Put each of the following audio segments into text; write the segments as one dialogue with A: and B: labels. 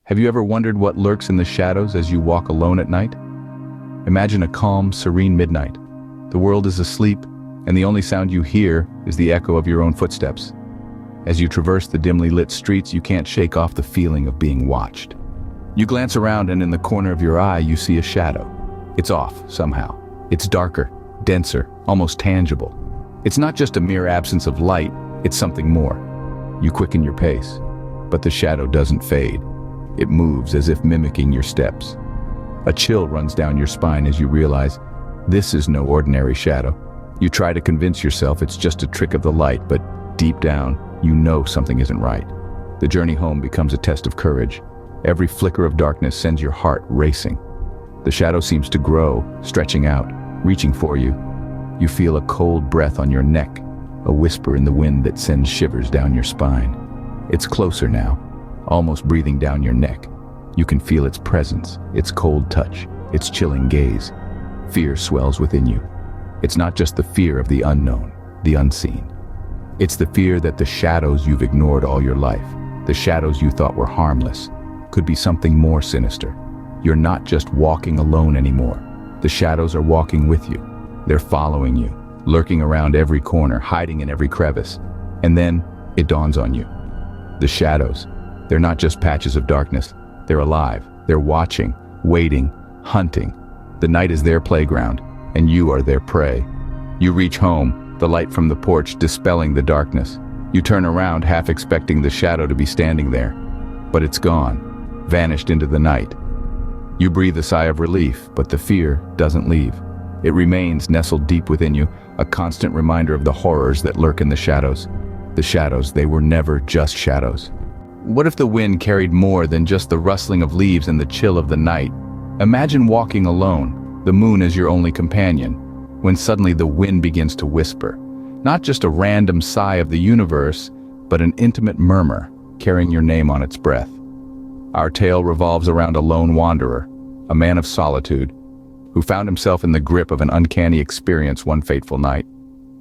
A: Have you ever wondered what lurks in the shadows as you walk alone at night? Imagine a calm, serene midnight. The world is asleep, and the only sound you hear is the echo of your own footsteps. As you traverse the dimly lit streets, you can't shake off the feeling of being watched. You glance around, and in the corner of your eye, you see a shadow. It's off, somehow. It's darker, denser, almost tangible. It's not just a mere absence of light, it's something more. You quicken your pace, but the shadow doesn't fade. It moves as if mimicking your steps. A chill runs down your spine as you realize this is no ordinary shadow. You try to convince yourself it's just a trick of the light, but deep down, you know something isn't right. The journey home becomes a test of courage. Every flicker of darkness sends your heart racing. The shadow seems to grow, stretching out, reaching for you. You feel a cold breath on your neck, a whisper in the wind that sends shivers down your spine. It's closer now, almost breathing down your neck. You can feel its presence, its cold touch, its chilling gaze. Fear swells within you. It's not just the fear of the unknown, the unseen. It's the fear that the shadows you've ignored all your life, the shadows you thought were harmless, could be something more sinister. You're not just walking alone anymore. The shadows are walking with you. They're following you, lurking around every corner, hiding in every crevice. And then it dawns on you. The shadows, they're not just patches of darkness. They're alive. They're watching, waiting, hunting. The night is their playground, and you are their prey. You reach home, the light from the porch dispelling the darkness. You turn around, half expecting the shadow to be standing there. But it's gone, vanished into the night. You breathe a sigh of relief, but the fear doesn't leave. It remains nestled deep within you, a constant reminder of the horrors that lurk in the shadows. The shadows, they were never just shadows. What if the wind carried more than just the rustling of leaves and the chill of the night? Imagine walking alone, the moon as your only companion, when suddenly the wind begins to whisper. Not just a random sigh of the universe, but an intimate murmur, carrying your name on its breath. Our tale revolves around a lone wanderer, a man of solitude, who found himself in the grip of an uncanny experience one fateful night.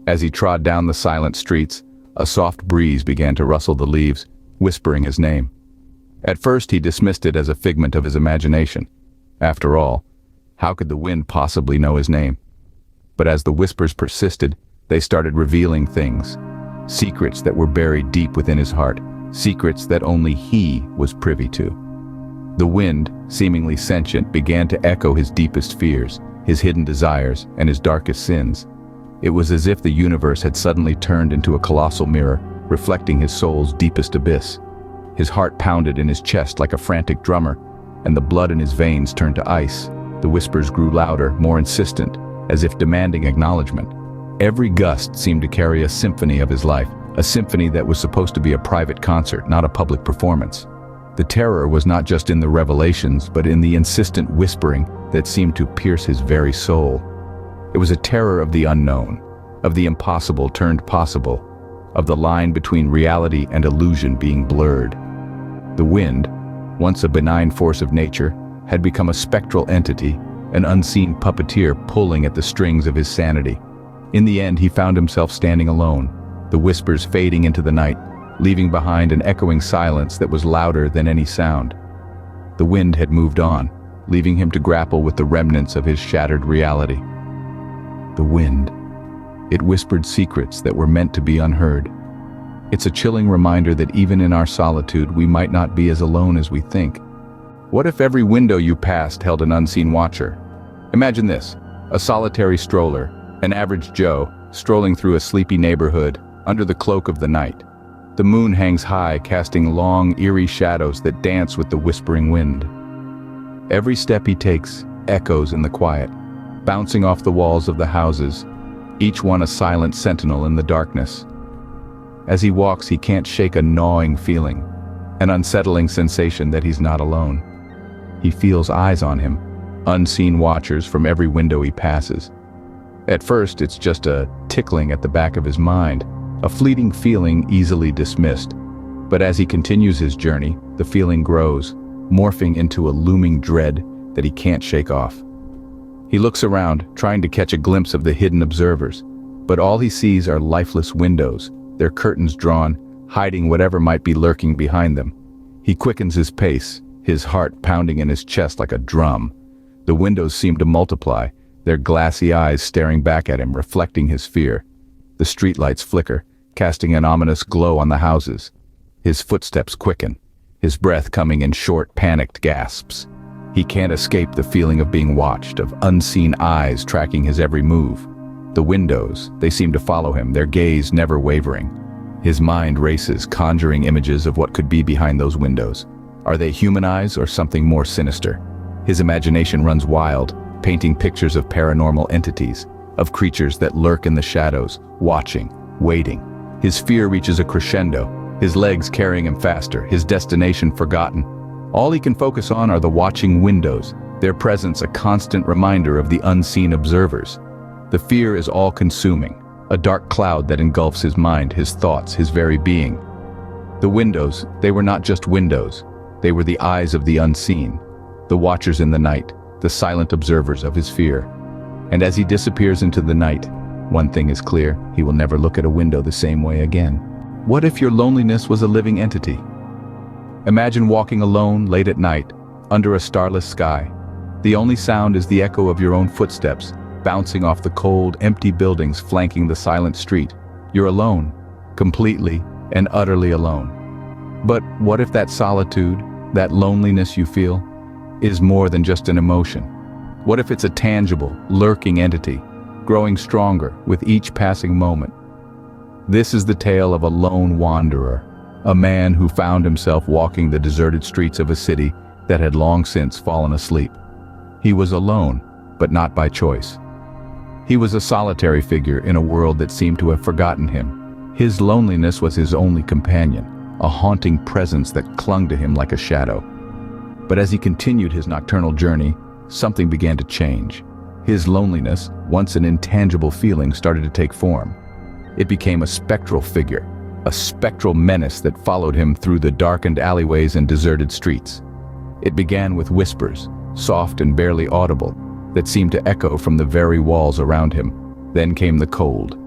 A: As he trod down the silent streets, a soft breeze began to rustle the leaves, whispering his name. At first he dismissed it as a figment of his imagination. After all, how could the wind possibly know his name? But as the whispers persisted, they started revealing things. Secrets that were buried deep within his heart. Secrets that only he was privy to. The wind, seemingly sentient, began to echo his deepest fears, his hidden desires, and his darkest sins. It was as if the universe had suddenly turned into a colossal mirror, reflecting his soul's deepest abyss. His heart pounded in his chest like a frantic drummer, and the blood in his veins turned to ice. The whispers grew louder, more insistent, as if demanding acknowledgement. Every gust seemed to carry a symphony of his life, a symphony that was supposed to be a private concert, not a public performance. The terror was not just in the revelations, but in the insistent whispering that seemed to pierce his very soul. It was a terror of the unknown, of the impossible turned possible, of the line between reality and illusion being blurred. The wind, once a benign force of nature, had become a spectral entity, an unseen puppeteer pulling at the strings of his sanity. In the end, he found himself standing alone, the whispers fading into the night, leaving behind an echoing silence that was louder than any sound. The wind had moved on, leaving him to grapple with the remnants of his shattered reality. The wind. It whispered secrets that were meant to be unheard. It's a chilling reminder that even in our solitude, we might not be as alone as we think. What if every window you passed held an unseen watcher? Imagine this, a solitary stroller, an average Joe, strolling through a sleepy neighborhood, under the cloak of the night. The moon hangs high, casting long, eerie shadows that dance with the whispering wind. Every step he takes echoes in the quiet, bouncing off the walls of the houses, each one a silent sentinel in the darkness. As he walks, he can't shake a gnawing feeling, an unsettling sensation that he's not alone. He feels eyes on him, unseen watchers from every window he passes. At first, it's just a tickling at the back of his mind, a fleeting feeling easily dismissed. But as he continues his journey, the feeling grows, morphing into a looming dread that he can't shake off. He looks around, trying to catch a glimpse of the hidden observers, but all he sees are lifeless windows, their curtains drawn, hiding whatever might be lurking behind them. He quickens his pace, his heart pounding in his chest like a drum. The windows seemed to multiply, their glassy eyes staring back at him, reflecting his fear. The streetlights flicker, casting an ominous glow on the houses. His footsteps quicken, his breath coming in short, panicked gasps. He can't escape the feeling of being watched, of unseen eyes tracking his every move. The windows, they seem to follow him, their gaze never wavering. His mind races, conjuring images of what could be behind those windows. Are they human eyes or something more sinister? His imagination runs wild, painting pictures of paranormal entities, of creatures that lurk in the shadows, watching, waiting. His fear reaches a crescendo, his legs carrying him faster, his destination forgotten. All he can focus on are the watching windows, their presence a constant reminder of the unseen observers. The fear is all-consuming, a dark cloud that engulfs his mind, his thoughts, his very being. The windows, they were not just windows. They were the eyes of the unseen, the watchers in the night, the silent observers of his fear. And as he disappears into the night, one thing is clear: he will never look at a window the same way again. What if your loneliness was a living entity? Imagine walking alone late at night, under a starless sky. The only sound is the echo of your own footsteps, bouncing off the cold, empty buildings flanking the silent street. You're alone, completely and utterly alone. But what if that solitude, that loneliness you feel, is more than just an emotion? What if it's a tangible, lurking entity, growing stronger with each passing moment? This is the tale of a lone wanderer, a man who found himself walking the deserted streets of a city that had long since fallen asleep. He was alone, but not by choice. He was a solitary figure in a world that seemed to have forgotten him. His loneliness was his only companion, a haunting presence that clung to him like a shadow. But as he continued his nocturnal journey, something began to change. His loneliness, once an intangible feeling, started to take form. It became a spectral figure, a spectral menace that followed him through the darkened alleyways and deserted streets. It began with whispers, soft and barely audible, that seemed to echo from the very walls around him. Then came the cold,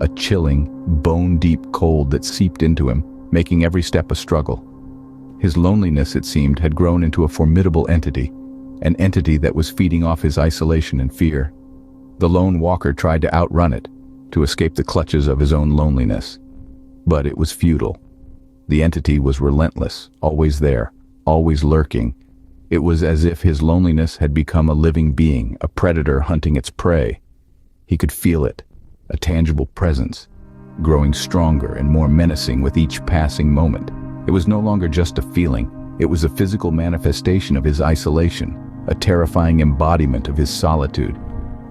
A: a chilling, bone-deep cold that seeped into him, making every step a struggle. His loneliness, it seemed, had grown into a formidable entity, an entity that was feeding off his isolation and fear. The lone walker tried to outrun it, to escape the clutches of his own loneliness. But it was futile. The entity was relentless, always there, always lurking. It was as if his loneliness had become a living being, a predator hunting its prey. He could feel it, a tangible presence, growing stronger and more menacing with each passing moment. It was no longer just a feeling, it was a physical manifestation of his isolation, a terrifying embodiment of his solitude.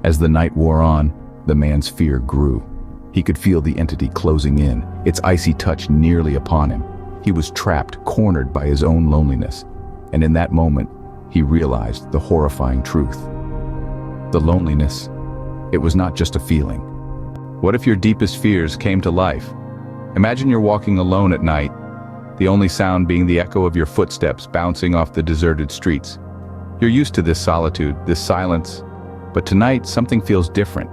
A: As the night wore on, the man's fear grew. He could feel the entity closing in, its icy touch nearly upon him. He was trapped, cornered by his own loneliness. And in that moment, he realized the horrifying truth. The loneliness, it was not just a feeling. What if your deepest fears came to life? Imagine you're walking alone at night, the only sound being the echo of your footsteps bouncing off the deserted streets. You're used to this solitude, this silence, but tonight something feels different.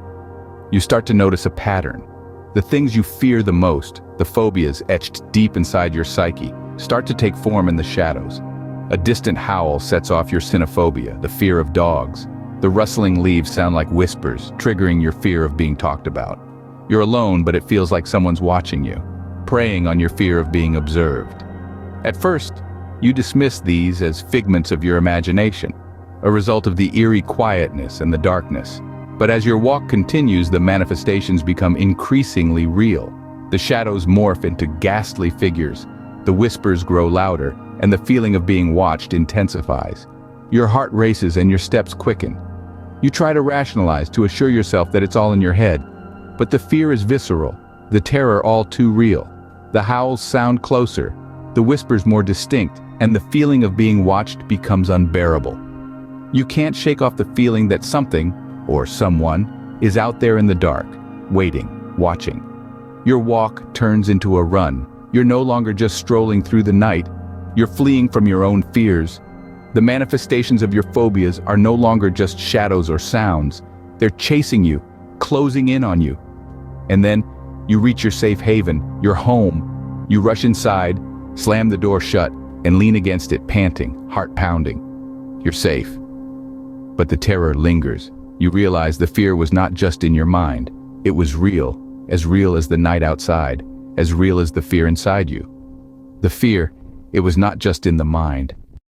A: You start to notice a pattern. The things you fear the most, the phobias etched deep inside your psyche, start to take form in the shadows. A distant howl sets off your cynophobia, the fear of dogs. The rustling leaves sound like whispers, triggering your fear of being talked about. You're alone, but it feels like someone's watching you, preying on your fear of being observed. At first, you dismiss these as figments of your imagination, a result of the eerie quietness and the darkness. But as your walk continues, the manifestations become increasingly real. The shadows morph into ghastly figures, the whispers grow louder, and the feeling of being watched intensifies. Your heart races and your steps quicken. You try to rationalize, to assure yourself that it's all in your head, but the fear is visceral, the terror all too real. The howls sound closer, the whispers more distinct, and the feeling of being watched becomes unbearable. You can't shake off the feeling that something, or someone, is out there in the dark, waiting, watching. Your walk turns into a run. You're no longer just strolling through the night, you're fleeing from your own fears. The manifestations of your phobias are no longer just shadows or sounds. They're chasing you, closing in on you. And then, you reach your safe haven, your home. You rush inside, slam the door shut, and lean against it, panting, heart pounding. You're safe. But the terror lingers. You realize the fear was not just in your mind. It was real as the night outside, as real as the fear inside you. The fear, it was not just in the mind.